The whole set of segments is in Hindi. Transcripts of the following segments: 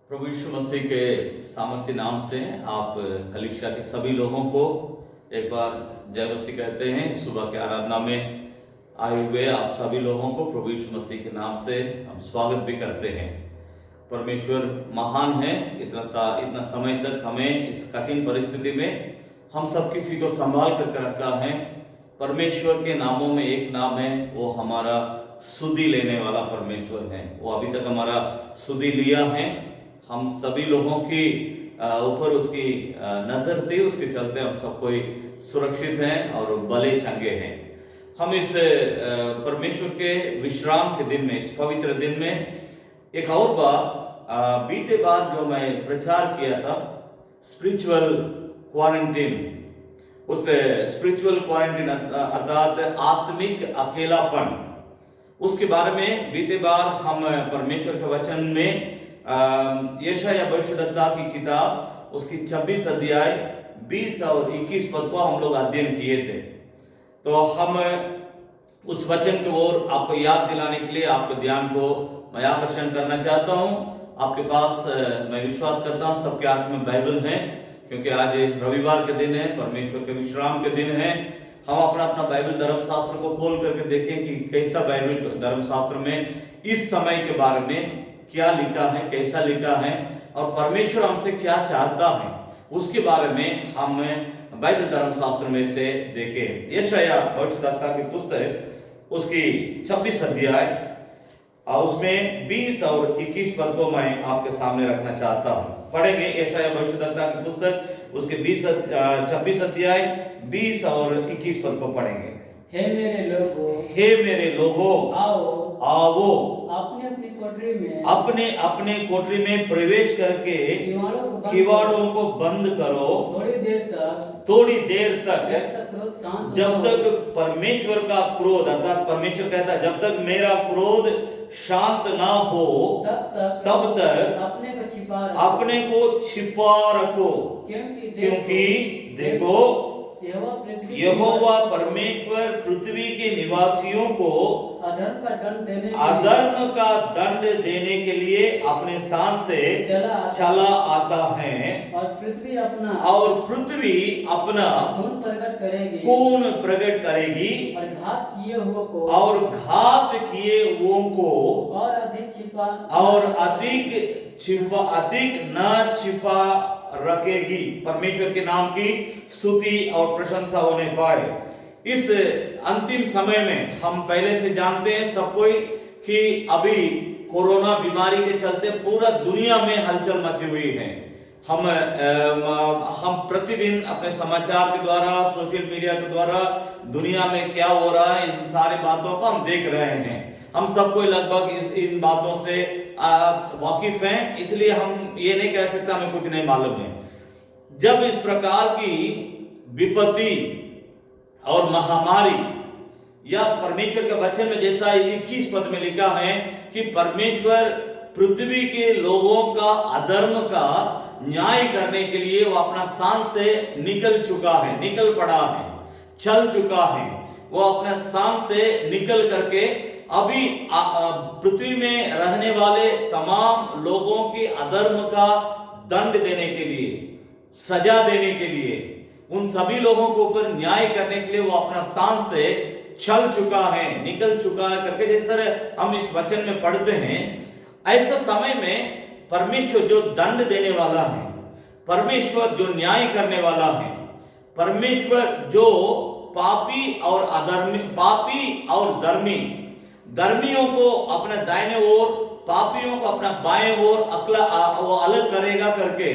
प्रभु यीशु मसीह के सामर्थ्य नाम से आप कलीसिया के सभी लोगों को एक बार जय मसीह कहते हैं। सुबह के आराधना में आए हुए आप सभी लोगों को प्रभु यीशु मसीह के नाम से हम स्वागत भी करते हैं। परमेश्वर महान है। इतना समय तक हमें इस कठिन परिस्थिति में हम सब किसी को संभाल कर रखा है। परमेश्वर के नामों में एक नाम है, वो हमारा सुधि लेने वाला परमेश्वर है। वो अभी तक हमारा सुधि लिया है। हम सभी लोगों की ऊपर उसकी नजर थी, उसके चलते हम सब कोई सुरक्षित हैं और भले चंगे हैं। हम इस परमेश्वर के विश्राम के दिन में, इस पवित्र दिन में एक और बार बीते बार जो मैं प्रचार किया था स्पिरिचुअल क्वारंटीन, उस स्पिरिचुअल क्वारंटीन अर्थात आत्मिक अकेलापन, उसके बारे में बीते बार हम परमेश्वर के वचन में यशायाह भविष्यद्वक्ता की किताब उसकी 26 अध्याय 20 और 21 पद को हम लोग अध्ययन किए थे। तो हम उस वचन की ओर आपको याद दिलाने के लिए आपके ध्यान को मैं आकर्षण करना चाहता हूं। आपके पास मैं विश्वास करता हूं सबके हाथ में बाइबल है, क्योंकि आज रविवार के दिन है, परमेश्वर के विश्राम के दिन है। हम अपना बाइबल धर्मशास्त्र को खोल करके देखें कि कैसा बाइबल धर्मशास्त्र में इस समय के बारे में क्या लिखा है, कैसा लिखा है और परमेश्वर हमसे क्या चाहता है, उसके बारे में हम बाइबल धर्मशास्त्र में से देखें। यशायाह भविष्यद्वक्ता की पुस्तक उसकी 26 अध्याय उसमें 20 और 21 पद को मैं आपके सामने रखना चाहता हूं। पढ़ेंगे यशायाह भविष्यद्वक्ता की पुस्तक उसके 26 अध्याय 20 और 21 पद को पढ़ेंगे। हे मेरे लोगों, आओ अपने अपनी कोठरी में प्रवेश करके किवाड़ों को बंद करो थोड़ी देर तक जब तक परमेश्वर का क्रोध, अर्थात परमेश्वर कहता है जब तक मेरा क्रोध शांत ना हो तब तक अपने को छिपा रखो, क्योंकि देखो यहोवा परमेश्वर पृथ्वी के निवासियों को अधर्म का दंड देने के लिए अपने स्थान से चला आता है और पृथ्वी अपना खून प्रकट करेगी और घात किए हुओं को और अधिक न छिपा रखेगी। परमेश्वर के नाम की स्तुति और प्रशंसा होने पाए। इस अंतिम समय में हम पहले से जानते हैं सब कोई कि अभी कोरोना बीमारी के चलते पूरा दुनिया में हलचल मची हुई है। हम प्रतिदिन अपने समाचार के द्वारा, सोशल मीडिया के द्वारा दुनिया में क्या हो रहा है, इन सारी बातों को हम देख रहे हैं। हम सब कोई लगभग इन बातों से वाकिफ हैं, इसलिए हम ये नहीं कह सकते हमें कुछ नहीं मालूम है। जब इस प्रकार की विपत्ति और महामारी या परमेश्वर के वचन में जैसा 21 पद में लिखा है कि परमेश्वर पृथ्वी के लोगों का अधर्म का न्याय करने के लिए वो अपना स्थान से निकल पड़ा है, चल चुका है। वो अपने स्थान से निकल करके अभी पृथ्वी में रहने वाले तमाम लोगों के अधर्म का दंड देने के लिए, सजा देने के लिए, उन सभी लोगों के ऊपर न्याय करने के लिए वो अपना स्थान से चल चुका है, निकल चुका है करके जिस तरह हम इस वचन में पढ़ते हैं, ऐसा समय में परमेश्वर जो दंड देने वाला है, परमेश्वर जो न्याय करने वाला है, परमेश्वर जो पापी और धर्मियों को अपने दाहिने ओर, पापियों को अपना बाएं ओर वो अलग करेगा करके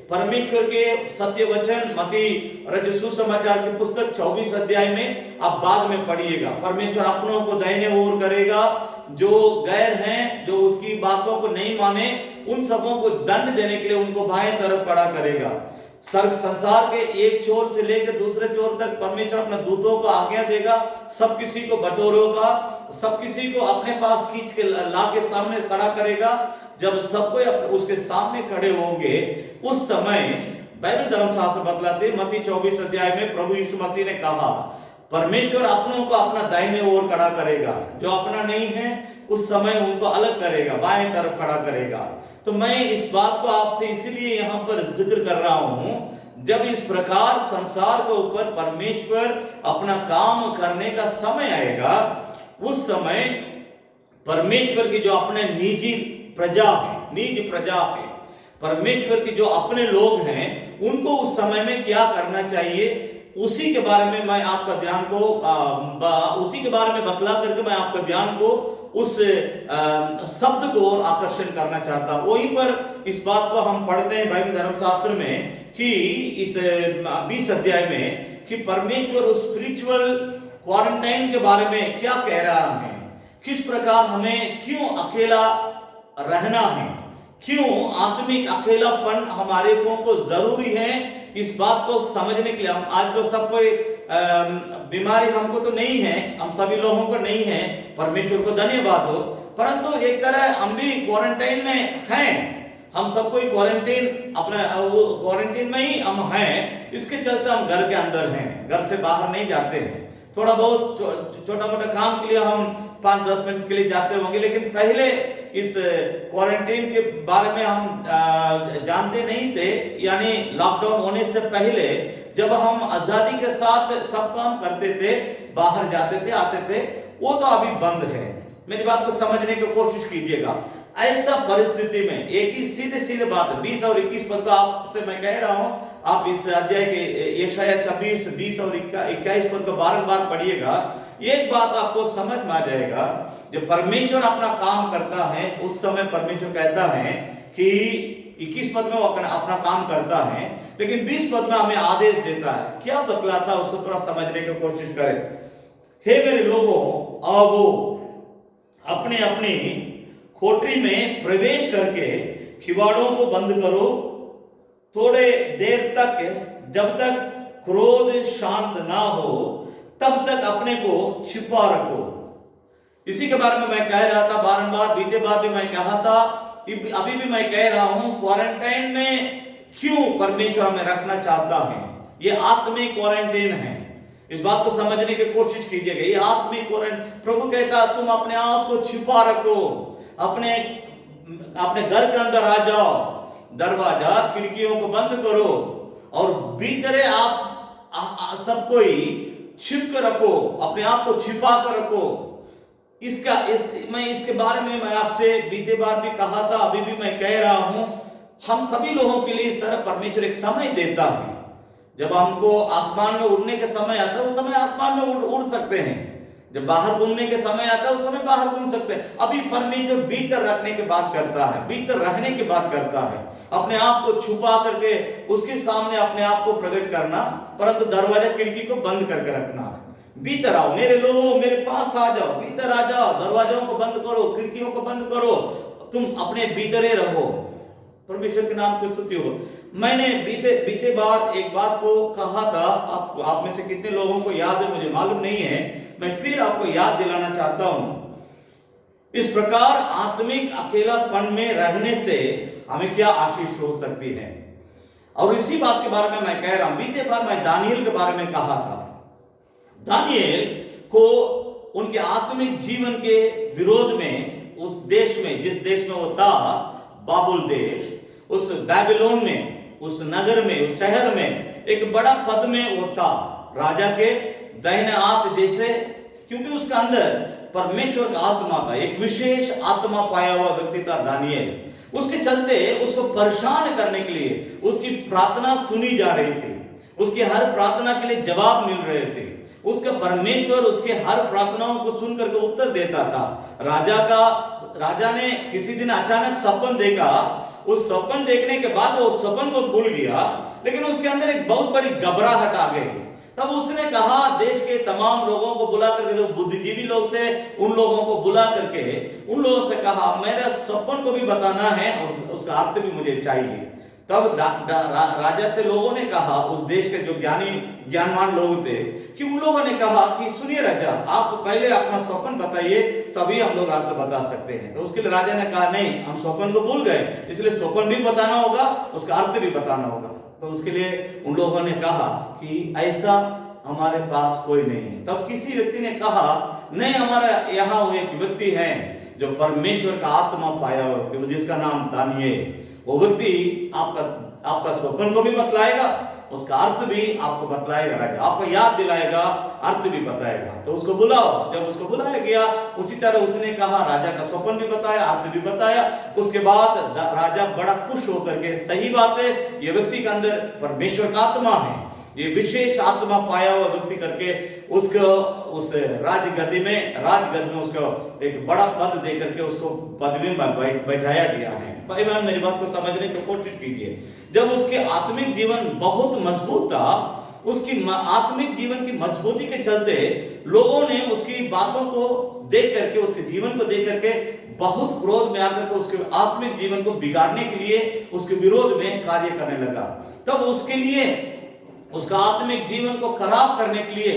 परमेश्वर के सत्य वचन मत्ती रचित सुसमाचार की पुस्तक 24 अध्याय में आप बाद में पढ़िएगा। परमेश्वर अपनों को दाहिने ओर करेगा, जो गैर हैं, जो उसकी बातों को नहीं माने, उन सबों को दंड देने के लिए उनको बाएं तरफ खड़ा करेगा। सर्ग संसार के एक छोर से लेकर दूसरे छोर तक परमेश्वर अपने दूतों को आज्ञा देगा, सब किसी को बटोरेगा, सब किसी को अपने पास खींच के ला के सामने खड़ा करेगा। जब सब कोई उसके सामने खड़े होंगे, उस समय बाइबल धर्मशास्त्र बतलाते मत्ती 24 अध्याय में प्रभु यीशु मसीह ने कहा परमेश्वर अपनों को अपना दाहिने ओर खड़ा करेगा, जो अपना नहीं है उस समय उनको अलग करेगा, बाएं तरफ खड़ा करेगा। तो मैं इस बात को आपसे इसलिए यहां पर जिक्र कर रहा हूं, जब इस प्रकार संसार के ऊपर परमेश्वर अपना काम करने का समय आएगा, उस समय परमेश्वर की जो अपने निज प्रजा है, परमेश्वर के जो अपने लोग हैं, उनको उस समय में क्या करना चाहिए, उसी के बारे में मैं आपका ध्यान को उसी के बारे में बतला करके मैं आपका ध्यान को उस शब्द को और आकर्षण करना चाहता हूं। वहीं पर इस बात को हम पढ़ते हैं बाइबल धर्मशास्त्र में कि इस 20 अध्याय में कि परमेश्वर उस स्पिरिचुअल क्वारंटाइन के बारे में क्या कह रहा है, किस प्रकार हमें क्यों अकेला रहना है, क्यों आत्मिक अकेलापन हमारे को जरूरी है। इस बात को समझने के लिए हम आज तो सब कोई बीमारी हमको तो नहीं है, हम सभी लोगों को नहीं है, परमेश्वर को धन्यवाद हो, परंतु एक तरह हम भी क्वारंटाइन में हैं, हम सब कोई क्वारंटाइन अपना क्वारंटाइन में ही हम हैं। इसके चलते हम घर के अंदर हैं, घर से बाहर नहीं जाते हैं। थोड़ा बहुत छोटा मोटा काम के लिए हम 5-10 मिनट के लिए जाते होंगे, लेकिन पहले इस क्वारंटाइन के बारे में हम जानते नहीं थे। यानी लॉकडाउन होने से पहले जब हम आजादी के साथ सब काम करते थे, बाहर जाते थे, आते थे, वो तो अभी बंद है। मेरी बात को समझने की कोशिश कीजिएगा। ऐसा परिस्थिति में एक ही सीधे बात 20 और 21 पद को आपसे मैं कह रहा हूं, आप इस अध्याय के यशायाह 26, 20 और 21 पद को बार-बार पढ़िएगा। एक बात आपको समझ में आ जाएगा, जब परमेश्वर अपना काम करता है उस समय परमेश्वर कहता है कि 21 पद में वो अपना काम करता है, लेकिन 20 पद में हमें आदेश देता है। क्या बतलाता है उसको थोड़ा समझने की कोशिश करें। हे मेरे लोगों, आओ अपने अपनी कोठरी में प्रवेश करके किवाड़ों को बंद करो, थोड़े देर तक, जब तक क्रोध शांत ना हो तब तक अपने को छिपा रखो। इसी के बारे में मैं कह रहा था बारंबार, बीते बार भी मैं कहा था, अभी भी मैं कह रहा हूं, क्वारंटाइन में क्यों परमेश्वर हमें रखना चाहता है। यह आत्मिक क्वारंटाइन है, इस बात को समझने की कोशिश कीजिएगा। ये आत्मिक क्वारंटाइन, प्रभु कहता तुम अपने आप को छिपा रखो, अपने घर के अंदर आ जाओ, दरवाजा खिड़कियों को बंद करो और भीतरे आप सब कोई छिप कर रखो, अपने आप को छिपा कर रखो। मैं इसके बारे में मैं आपसे बीते बार भी कहा था, अभी भी मैं कह रहा हूं, हम सभी लोगों के लिए इस तरह परमेश्वर एक समय देता है। जब हमको आसमान में उड़ने के समय आता है उस समय आसमान में उड़ सकते हैं, जब बाहर घूमने के समय आता है उस समय बाहर घूम सकते हैं। अभी परमेश्वर भीतर रखने की बात करता है, भीतर रहने की बात करता है, अपने आप को छुपा करके उसके सामने अपने आप को प्रकट करना, परंतु दरवाजा खिड़की को बंद करके रखना। भीतर आओ मेरे लोगों, मेरे पास आ जाओ, भीतर आ जाओ, दरवाजों को बंद करो, खिड़कियों को बंद करो, तुम अपने भीतरे रहो। परमेश्वर के नाम की स्तुति हो। मैंने बीते बार एक बात को कहा था, आप में से कितने लोगों को याद है मुझे मालूम नहीं है, मैं फिर आपको याद दिलाना चाहता हूं। इस प्रकार आत्मिक अकेलापन में रहने से हमें क्या आशीष हो सकती है, और इसी बात के बारे में मैं कह रहा हूं। बीते बार मैं दानियल के बारे में कहा था। दानियल को उनके आत्मिक जीवन के विरोध में उस देश में, जिस देश में वो था, बाबुल देश, उस बैबिलोन में, उस नगर में, उस शहर में एक बड़ा पद में वो था, राजा के दाहिने हाथ जैसे, क्योंकि उसका अंदर परमेश्वर का आत्मा था, एक विशेष आत्मा पाया हुआ व्यक्ति था दानियल। उसके चलते उसको परेशान करने के लिए उसकी प्रार्थना सुनी जा रही थी, उसकी हर प्रार्थना के लिए जवाब मिल रहे थे, उसका परमेश्वर उसके हर प्रार्थनाओं को सुनकर के उत्तर देता था। राजा ने किसी दिन अचानक सपन देखा, उस सपन देखने के बाद वो सपन को भूल गया, लेकिन उसके अंदर एक बहुत बड़ी घबराहट आ गई। तब उसने कहा, देश के तमाम लोगों को बुला करके, जो बुद्धिजीवी लोग थे उन लोगों को बुला करके उन लोगों से कहा, मेरा सपन को भी बताना है और उसका अर्थ भी मुझे चाहिए। तब राजा से लोगों ने कहा, उस देश के जो ज्ञानवान लोग थे, कि उन लोगों ने कहा कि सुनिए राजा, आप पहले अपना स्वप्न बताइए, तभी हम लोग अर्थ बता सकते हैं। तो उसके लिए राजा ने कहा, नहीं, हम स्वप्न को भूल गए, इसलिए स्वप्न भी बताना होगा, उसका अर्थ भी बताना होगा। तो उसके लिए उन लोगों ने कहा कि ऐसा हमारे पास कोई नहीं है। तब किसी व्यक्ति ने कहा, नहीं, हमारा यहाँ वो एक व्यक्ति है जो परमेश्वर का आत्मा पाया हुआ व्यक्ति, जिसका नाम दानियेल, वो व्यक्ति आपका स्वप्न को भी बतलाएगा, उसका अर्थ भी आपको बतलाएगा, राजा आपको याद दिलाएगा, अर्थ भी बताएगा। तो उसको बुलाओ। जब उसको बुलाया गया, उसी तरह उसने कहा, राजा का स्वप्न भी बताया, अर्थ भी बताया। उसके बाद राजा बड़ा खुश होकर के, सही बात है, ये व्यक्ति के अंदर परमेश्वर का आत्मा है, ये विशेष आत्मा पाया हुआ व्यक्ति करके उसको उस राजगद में उसको एक बड़ा पद दे करके उसको पदवी में बैठाया गया है। भाई बहन, मेरी बात को समझने की कोशिश कीजिए। जब उसके आत्मिक जीवन बहुत मजबूत था, उसकी आत्मिक जीवन की मजबूती के चलते लोगों ने उसकी बातों को देख करके, उसके जीवन को देख करके बहुत क्रोध में आकर के उसके आत्मिक जीवन को बिगाड़ने के लिए उसके विरोध में कार्य करने लगा। तब उसके लिए, उसका आत्मिक जीवन को खराब करने के लिए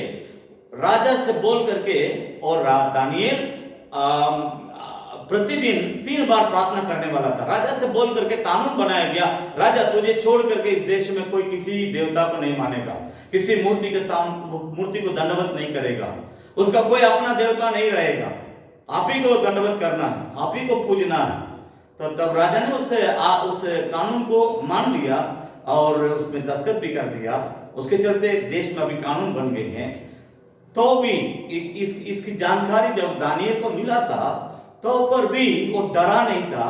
राजा से बोल करके, और दानियेल प्रतिदिन 3 बार प्रार्थना करने वाला था। राजा से बोल करके कानून बनाया गया, राजा तुझे छोड़ करके इस देश में कोई किसी देवता को नहीं मानेगा, किसी मूर्ति के सामने मूर्ति को दंडवत नहीं करेगा, उसका कोई अपना देवता नहीं रहेगा, आप ही को दंडवत करना है, आप ही को पूजना है। तो तब राजा ने उस कानून को मान लिया और उसमें दस्तखत भी कर दिया। उसके चलते देश में अभी कानून बन गए हैं। तो भी इसकी जानकारी जब दानियेल को मिला था, तो पर भी वो डरा नहीं था,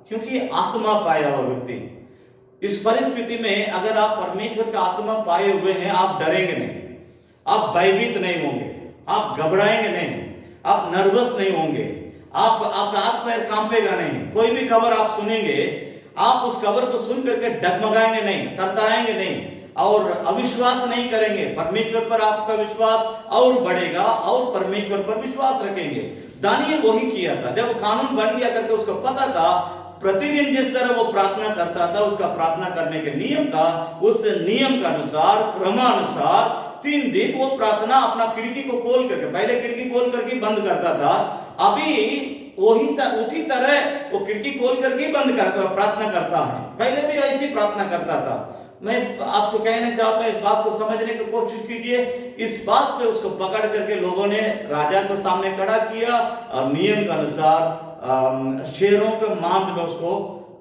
क्योंकि आत्मा पाया हुआ व्यक्ति। इस परिस्थिति में अगर आप परमेश्वर का आत्मा पाए हुए हैं, आप डरेंगे नहीं, आप भयभीत नहीं होंगे, आप घबराएंगे नहीं, आप नर्वस नहीं होंगे, आपका हाथ पैर कांपेगा नहीं। कोई भी खबर आप सुनेंगे, आप उस खबर को सुन करके डगमगाएंगे नहीं, तरतराएंगे नहीं और अविश्वास नहीं करेंगे। परमेश्वर पर आपका विश्वास और बढ़ेगा और परमेश्वर पर विश्वास रखेंगे। दानियेल वही किया था। जब कानून बन गया करके उसको पता था, प्रतिदिन जिस तरह वो प्रार्थना करता था, उसका प्रार्थना करने के नियम था, उस नियम के अनुसार, क्रमानुसार 3 दिन वो प्रार्थना अपना खिड़की को खोल करके, पहले खिड़की खोल करके बंद करता था, अभी उसी तरह वो खिड़की खोल करके बंद करके प्रार्थना करता है। पहले भी ऐसी प्रार्थना करता था। मैं आपसे कहना चाहता हूं, इस बात को समझने की कोशिश कीजिए। इस बात से उसको पकड़ करके लोगों ने राजा को सामने खड़ा किया और नियम के अनुसार शेरों के मांद में उसको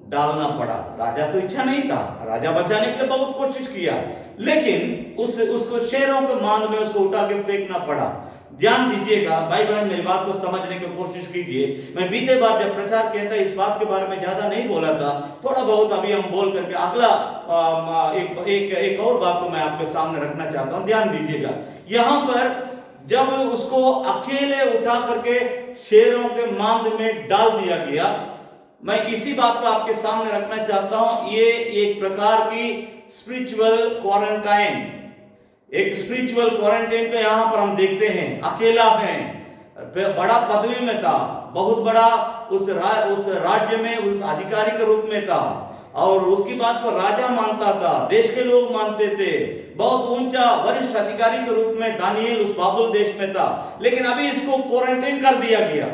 डालना पड़ा। राजा को इच्छा नहीं था, राजा बचाने के लिए बहुत कोशिश किया, लेकिन उसको शेरों के मांद में उसको उठा के फेंकना पड़ा। ध्यान दीजिएगा भाई बहन, मेरी बात को समझने की कोशिश कीजिए। मैं बीते बार जब प्रचार किया था, इस बात के बारे में ज्यादा नहीं बोला था, थोड़ा बहुत अभी हम बोल करके अगला एक और बात को मैं आपके सामने रखना चाहता हूं। ध्यान दीजिएगा, यहां पर जब उसको अकेले उठा करके शेरों के मांद में डाल दिया गया, मैं इसी बात को आपके सामने रखना चाहता हूं। ये एक प्रकार की स्पिरिचुअल क्वारंटाइन, एक स्पिरिचुअल क्वारंटाइन को यहां पर हम देखते हैं। अकेला है, बड़ा पदवी में था, बहुत बड़ा उस राज्य में उस अधिकारी के रूप में था और उसकी बात को राजा मानता था, देश के लोग मानते थे, बहुत ऊंचा वरिष्ठ अधिकारी के रूप में दानियेल उस बाबुल देश में था। लेकिन अभी इसको क्वारंटाइन कर दिया गया।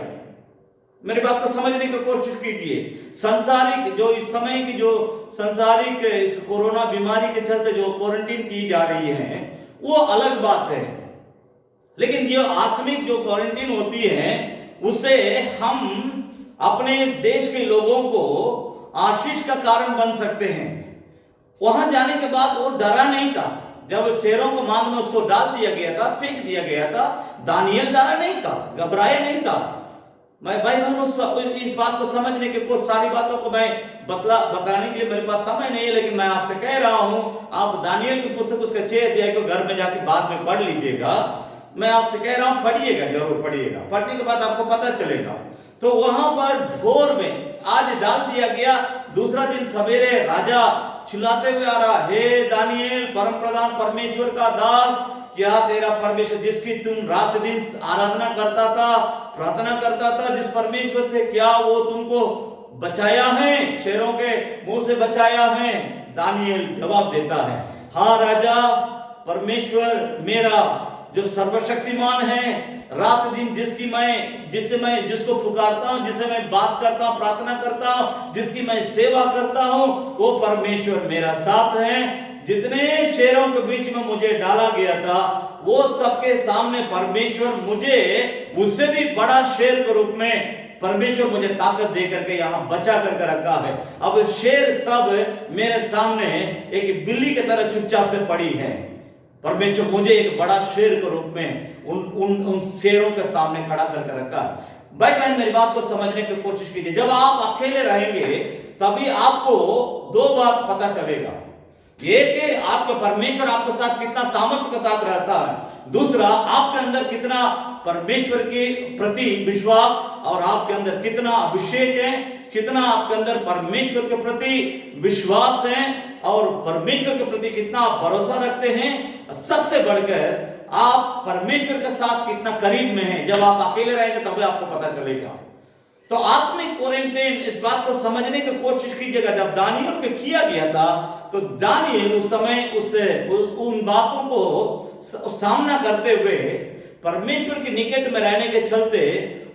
मेरी बात को समझने की कोशिश कीजिए। संसारिक जो इस समय की जो संसारिक इस कोरोना बीमारी के चलते जो क्वारंटाइन की जा रही है, वो अलग बात है, लेकिन ये आत्मिक जो क्वारंटाइन होती है, उससे हम अपने देश के लोगों को आशीष का कारण बन सकते हैं। वहां जाने के बाद वो डरा नहीं था। जब शेरों को मांद में उसको डाल दिया गया था, फेंक दिया गया था, दानियेल डरा नहीं था, घबराया नहीं था। मैं भाई बहनों, इस बात को समझने के कुछ सारी बातों को मैं बताने के लिए मेरे पास समय नहीं है, लेकिन मैं आपसे कह रहा हूं, आप दानियेल की पुस्तक उसका 6 अध्याय को घर में जाके बाद में पढ़ लीजिएगा। मैं आपसे कह रहा हूं, पढ़िएगा, जरूर पढ़िएगा। पढ़ने के बाद आपको पता चलेगा। तो वहां पर भोर में आज डाल दिया गया। दूसरा दिन सवेरे राजा चिल्लाते हुए आ रहा, हे दानियेल, परम प्रधान परमेश्वर का दास, क्या तेरा परमेश्वर जिसकी तुम रात दिन आराधना करता था, प्रार्थना करता था, जिस परमेश्वर से क्या वो तुमको बचाया है, शेरों के मुंह से बचाया है? दानियेल जवाब देता है, हाँ राजा, परमेश्वर मेरा जो सर्वशक्तिमान है, रात दिन जिसको पुकारता हूं, जिससे मैं बात करता हूं, प्रार्थना करता हूं, जिसकी मैं सेवा करता हूं, वो परमेश्वर मेरा साथ है। जितने शेरों के बीच में मुझे डाला गया था, वो सबके सामने परमेश्वर मुझे उससे भी बड़ा शेर के रूप में परमेश्वर मुझे ताकत दे करके यहाँ बचा करके रखा है। अब शेर सब मेरे सामने एक बिल्ली की तरह चुपचाप से पड़ी है। परमेश्वर मुझे एक बड़ा शेर के रूप में उन शेरों के सामने खड़ा करके रखा। भाई बहन, मेरी बात को समझने की कोशिश कीजिए। जब आप अकेले रहेंगे तभी आपको दो बात पता चलेगा। एक है आपका परमेश्वर आपके साथ कितना सामर्थ्य के साथ रहता है, दूसरा आपके अंदर कितना परमेश्वर के प्रति विश्वास और आपके अंदर कितना अभिषेक है, कितना आपके अंदर परमेश्वर के प्रति विश्वास है और परमेश्वर के प्रति कितना आप भरोसा रखते हैं। सबसे बढ़कर आप परमेश्वर के साथ कितना करीब में हैं। जब आप अकेले रहेंगे तभी आपको पता चलेगा। तो आत्मिक क्वारंटाइन, इस बात को समझने की कोशिश कीजिएगा। जब दानियल को किया गया था तो दानियल उस समय उन बातों को सामना करते हुए परमेश्वर के निकट में रहने के चलते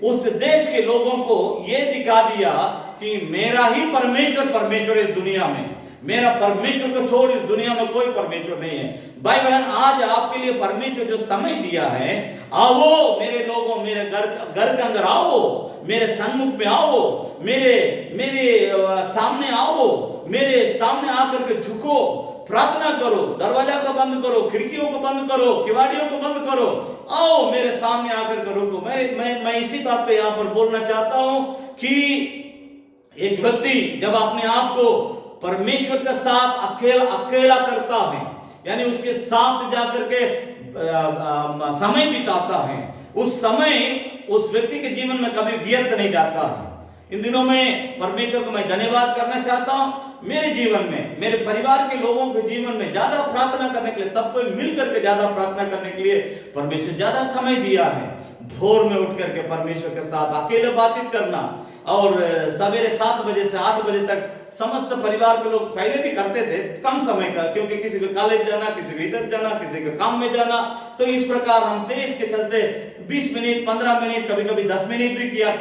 उस देश के लोगों को यह दिखा दिया कि मेरा ही परमेश्वर इस दुनिया में, मेरा परमेश्वर को छोड़ इस दुनिया में कोई परमेश्वर नहीं है। भाई बहन, आज आपके लिए परमेश्वर जो समय दिया है, आओ मेरे लोगों, मेरे घर के अंदर आओ, मेरे सन्मुख में आओ, मेरे सामने आओ, मेरे सामने आकर के झुको, प्रार्थना करो, दरवाजा को बंद करो, खिड़कियों को बंद करो, किवाड़ियों को बंद करो, आओ मेरे सामने आकर के रुको। मैं इसी बात पे यहाँ पर बोलना चाहता हूं कि एक व्यक्ति जब अपने आप को परमेश्वर के साथ अकेला करता है, यानी उसके साथ जाकर के समय बिताता है, उस समय उस व्यक्ति के जीवन में कभी व्यर्थ नहीं जाता है। इन दिनों में परमेश्वर को मैं धन्यवाद करना चाहता हूं। मेरे जीवन में, मेरे परिवार के लोगों के जीवन में ज्यादा प्रार्थना करने के लिए, सबको मिलकर के ज्यादा प्रार्थना करने के लिए परमेश्वर ज्यादा समय दिया है। भोर में उठ करके परमेश्वर के साथ अकेले बातचीत करना और सवेरे 7 बजे से 8 बजे तक समस्त परिवार के लोग पहले भी करते थे, कम समय का, क्योंकि किसी को कॉलेज जाना, किसी को इधर जाना, किसी को काम में जाना, तो इस प्रकार हम तेज के चलते 20 मिनट, 15 मिनट, कभी कभी 10 मिनट भी किया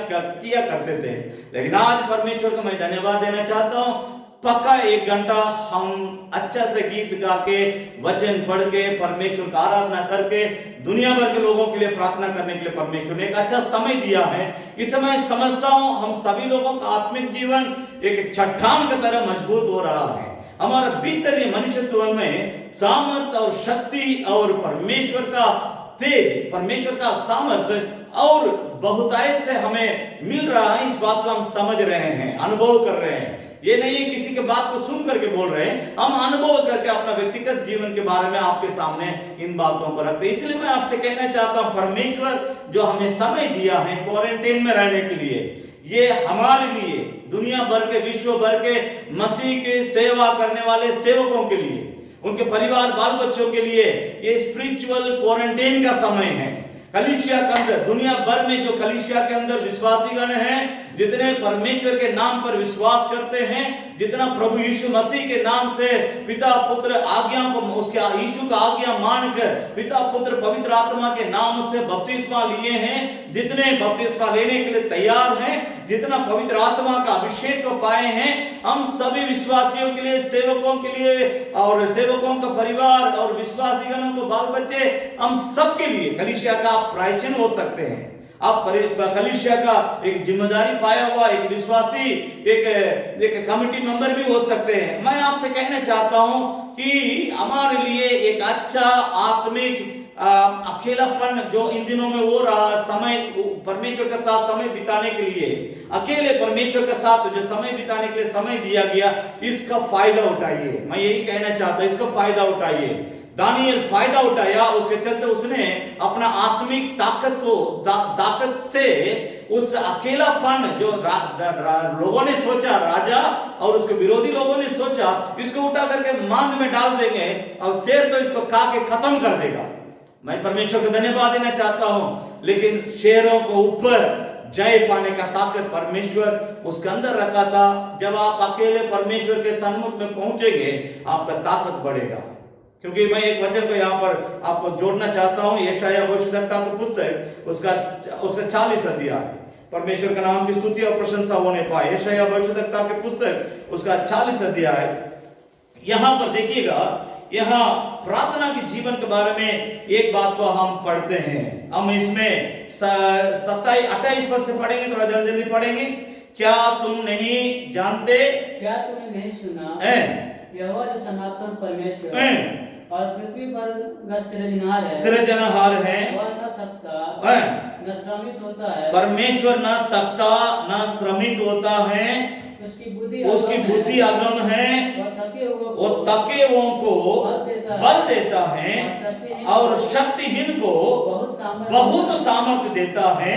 करते थे। लेकिन आज परमेश्वर को मैं धन्यवाद देना चाहता हूँ। पक्का 1 घंटा हम अच्छा से गीत गा के, वचन पढ़ के, परमेश्वर का आराधना करके, दुनिया भर के लोगों के लिए प्रार्थना करने के लिए परमेश्वर ने एक अच्छा समय दिया है। इस समय समझता हूं हम सभी लोगों का आत्मिक जीवन एक चट्टान की तरह मजबूत हो रहा है। हमारा भीतरी मनुष्यत्व में सामर्थ और शक्ति और परमेश्वर का तेज, परमेश्वर का सामर्थ और बहुतायत से हमें मिल रहा है। इस बात को हम समझ रहे हैं, अनुभव कर रहे हैं। ये नहीं है किसी के बात को सुन करके बोल रहे हैं, हम अनुभव करके अपना व्यक्तिगत जीवन के बारे में आपके सामने इन बातों को रखते हैं। इसलिए मैं आपसे कहना चाहता हूं, परमेश्वर जो हमें समय दिया है क्वारंटाइन में रहने के लिए, ये हमारे लिए, दुनिया भर के, विश्व भर के मसीह के सेवा करने वाले सेवकों के लिए, उनके परिवार बाल बच्चों के लिए ये स्पिरिचुअल क्वारंटाइन का समय है। कलीसिया के अंदर, दुनिया भर में जो कलीसिया के अंदर विश्वासीगण हैं, जितने परमेश्वर के नाम पर विश्वास करते हैं, जितना प्रभु यीशु मसीह के नाम से पिता पुत्र आज्ञा को, उसके यीशु का आज्ञा मानकर पिता पुत्र पवित्र आत्मा के नाम से बपतिस्मा लिए हैं, जितने बपतिस्मा लेने के लिए तैयार हैं, जितना पवित्र आत्मा का अभिषेक को पाए हैं, हम सभी विश्वासियों के लिए, सेवकों के लिए और सेवकों का परिवार और विश्वासीगणों को बाल बच्चे, हम सबके लिए कलीसिया का प्रायचिन हो सकते हैं। आप कलीसिया का एक जिम्मेदारी पाया हुआ एक विश्वासी, एक कमिटी मेंबर भी हो सकते हैं। मैं आपसे कहना चाहता हूं कि हमारे लिए एक अच्छा आत्मिक अकेलापन जो इन दिनों में हो रहा, समय परमेश्वर के साथ समय बिताने के लिए, अकेले परमेश्वर के साथ जो समय बिताने के लिए समय दिया गया, इसका फायदा उठाइए। मैं यही कहना चाहता हूं, इसका फायदा उठाइए। दानियल फायदा उठाया, उसके चलते उसने अपना आत्मिक ताकत से उस अकेलापन जो लोगों ने सोचा, राजा और उसके विरोधी लोगों ने सोचा, इसको उठा करके मांद में डाल देंगे और शेर तो इसको खा के खत्म कर देगा। मैं परमेश्वर को धन्यवाद देना चाहता हूं, लेकिन शेरों को ऊपर जय पाने का ताकत परमेश्वर उसके अंदर रखा था। जब आप अकेले परमेश्वर के सन्मुख में पहुंचेंगे, आपका ताकत बढ़ेगा। क्योंकि मैं एक वचन को यहाँ पर आपको जोड़ना चाहता हूँ, यशायाह भविष्यद्वक्ता की पुस्तक, उसका 40 अध्याय, परमेश्वर का नाम की स्तुति और प्रशंसा होने पाए। यशायाह भविष्यद्वक्ता की पुस्तक, उसका 40 अध्याय, यहाँ पर देखिएगा, यहाँ प्रार्थना के जीवन के बारे में एक बात को हम पढ़ते हैं। हम इसमें 27-28 पद से पढ़ेंगे, थोड़ा जल्दी जल्दी पढ़ेंगे। क्या तुम नहीं जानते, क्या तूने नहीं सुना, हैं? यहोवा जो सनातन परमेश्वर हैं? और पृथ्वी पर का सृजनहार है, सृजनहार है, वह न थकता हैं? न श्रमित होता है, परमेश्वर न थकता न श्रमित होता है, उसकी बुद्धि अगम है, वो थके हुओं को बल देता है और शक्तिहीन को बहुत सामर्थ्य देता है।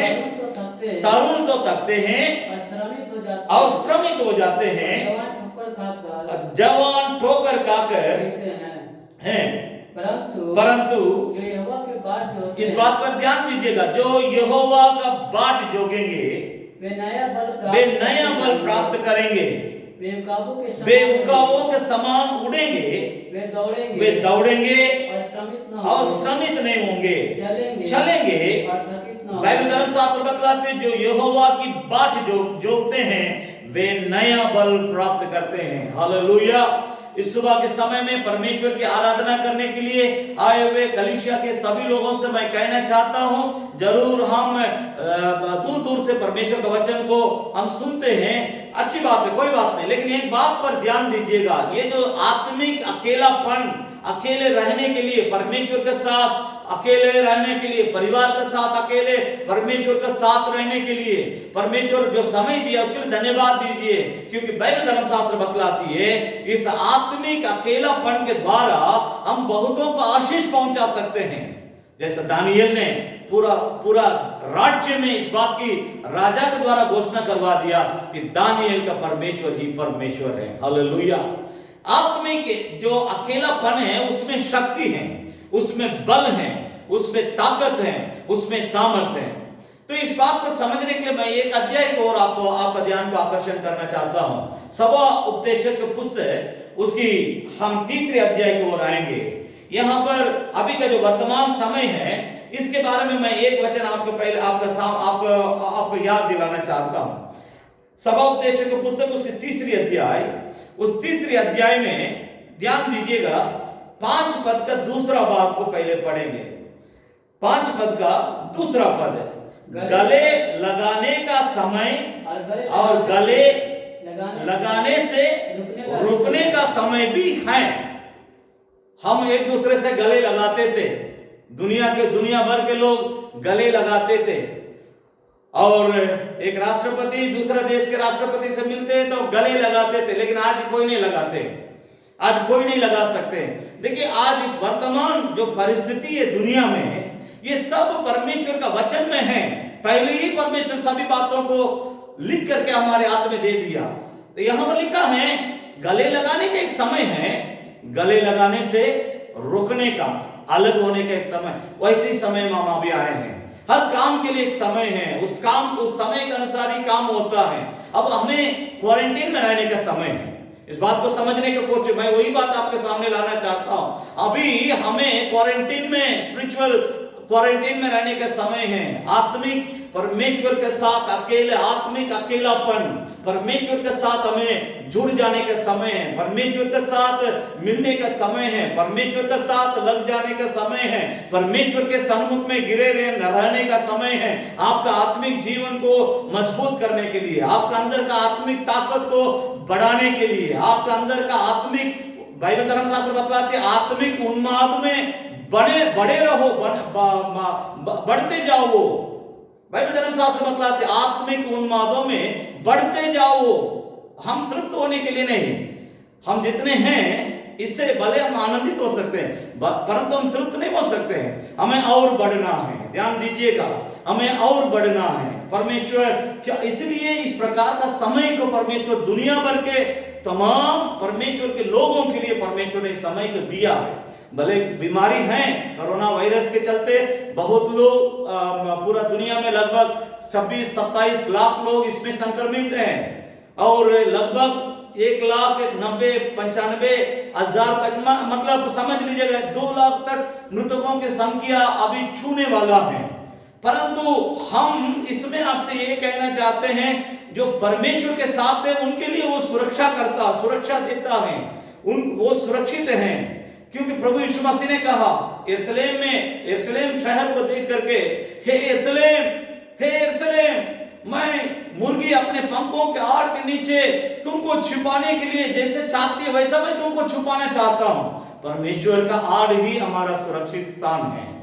तरुण तो थकते हैं और श्रमित हो जाते हैं, जवान ठोकर खाकर हैं, परंतु जो यहोवा के बाट जोते इस बात पर ध्यान दीजिएगा, जो यहोवा का बाट जोगेंगे वे नया बल प्राप्त करेंगे, वे उकाबों के समान उड़ेंगे, वे दौड़ेंगे और श्रमित नहीं होंगे, चलेंगे। बाइबल धर्मशास्त्र बतलाते हैं, जो यहोवा की बाट जोगते हैं वे नया बल प्राप्त करते हैं। हालेलुया। इस सुबह के समय में परमेश्वर की आराधना करने के लिए आए हुए कलीसिया के सभी लोगों से मैं कहना चाहता हूं, जरूर हम दूर दूर से परमेश्वर के वचन को हम सुनते हैं, अच्छी बात है, कोई बात नहीं, लेकिन एक बात पर ध्यान दीजिएगा, ये जो आत्मिक अकेलापन, अकेले रहने के लिए परमेश्वर के साथ, अकेले रहने के लिए परिवार के साथ, अकेले परमेश्वर के साथ रहने के लिए परमेश्वर जो समय दिया उसके लिए धन्यवाद दीजिए, क्योंकि बाइबल धर्मशास्त्र बतलाती है इस आत्मिक अकेलापन के द्वारा हम बहुतों को आशीष पहुंचा सकते हैं। जैसे दानियल ने पूरा राज्य में इस बात की राजा के द्वारा घोषणा करवा दिया कि दानियल का परमेश्वर ही परमेश्वर है। हालेलुया। आत्मिक जो अकेलापन है उसमें शक्ति है, उसमें बल है, उसमें ताकत है, उसमें सामर्थ्य है। तो इस बात को समझने के लिए मैं एक अध्याय को और आपका ध्यान को आकर्षण करना चाहता हूं। सभा उपदेशक की पुस्तक उसकी हम 3रे अध्याय की ओर आएंगे। यहां पर अभी का जो वर्तमान समय है इसके बारे में मैं एक वचन आपको पहले आपको याद दिलाना चाहता हूं। सभा उपदेशक की पुस्तक उसकी 3री अध्याय, उस 3रे अध्याय में ध्यान दीजिएगा, 5 पद का दूसरा भाग को पहले पढ़ेंगे। 5 पद का दूसरा पद है, गले लगाने का समय और गले लगाने से रुकने का समय भी है। हम एक दूसरे से गले लगाते थे, दुनिया भर के लोग गले लगाते थे, और एक राष्ट्रपति दूसरा देश के राष्ट्रपति से मिलते हैं तो गले लगाते थे, लेकिन आज कोई नहीं लगाते, आज कोई नहीं लगा सकते। देखिए आज वर्तमान जो परिस्थिति है दुनिया में, ये सब परमेश्वर का वचन में है। पहले ही परमेश्वर सभी बातों को लिख करके हमारे हाथ में दे दिया। तो यहां पर लिखा है गले लगाने का एक समय है, गले लगाने से रोकने का, अलग होने का एक समय, वैसे ही समय में हम अभी आए हैं। हर काम के लिए एक समय है, उस समय के अनुसार ही काम होता है। अब हमें क्वारंटीन में रहने का समय है, इस बात को समझने की कोशिश, मैं वही बात आपके सामने लाना चाहता हूं। अभी हमें क्वारंटीन में, स्पिरिचुअल क्वारंटीन में रहने का समय है। आत्मिक परमेश्वर के साथ अकेले, आत्मिक अकेलापन, परमेश्वर के साथ हमें जुड़ जाने का समय है, परमेश्वर के साथ मिलने का समय है, परमेश्वर के साथ लग जाने का समय है, परमेश्वर के सन्मुख में गिरे रहने का समय है। आपका आत्मिक जीवन को मजबूत करने के लिए, आपका अंदर का आत्मिक ताकत को बढ़ाने के लिए, आपका अंदर का आत्मिक, बाइबल धर्मशास्त्र बतलाते हैं आत्मिक उन्माद में बड़े रहो, बढ़ते जाओ। वो बाइबल धर्मशास्त्र बतलाते आत्मिक उन्मादों में बढ़ते जाओ। हम तृप्त होने के लिए नहीं, हम जितने हैं इससे भले हम आनंदित हो सकते हैं, परंतु हम तृप्त नहीं हो सकते हैं, हमें और बढ़ना है। ध्यान दीजिएगा, हमें और बढ़ना है। परमेश्वर क्या, इसलिए इस प्रकार का समय को परमेश्वर दुनिया भर के तमाम परमेश्वर के लोगों के लिए परमेश्वर ने समय को दिया है। भले बीमारी है, कोरोना वायरस के चलते बहुत लोग पूरा दुनिया में लगभग 26-27 लाख लोग इसमें संक्रमित हैं, और लगभग 1,90,95,000 तक, मतलब समझ लीजिएगा 2 लाख तक मृतकों की संख्या अभी छूने वाला है। परंतु हम इसमें आपसे ये कहना चाहते हैं, जो परमेश्वर के साथ है उनके लिए वो सुरक्षा देता है, वो सुरक्षित हैं, क्योंकि प्रभु यीशु मसीह ने कहा यरूशलेम शहर को देख करके, हे यरूशलेम, मैं मुर्गी अपने पंखों के आड़ के नीचे तुमको छुपाने के लिए जैसे चाहती है वैसा मैं तुमको छुपाना चाहता हूं। परमेश्वर का आड़ ही हमारा सुरक्षित स्थान है।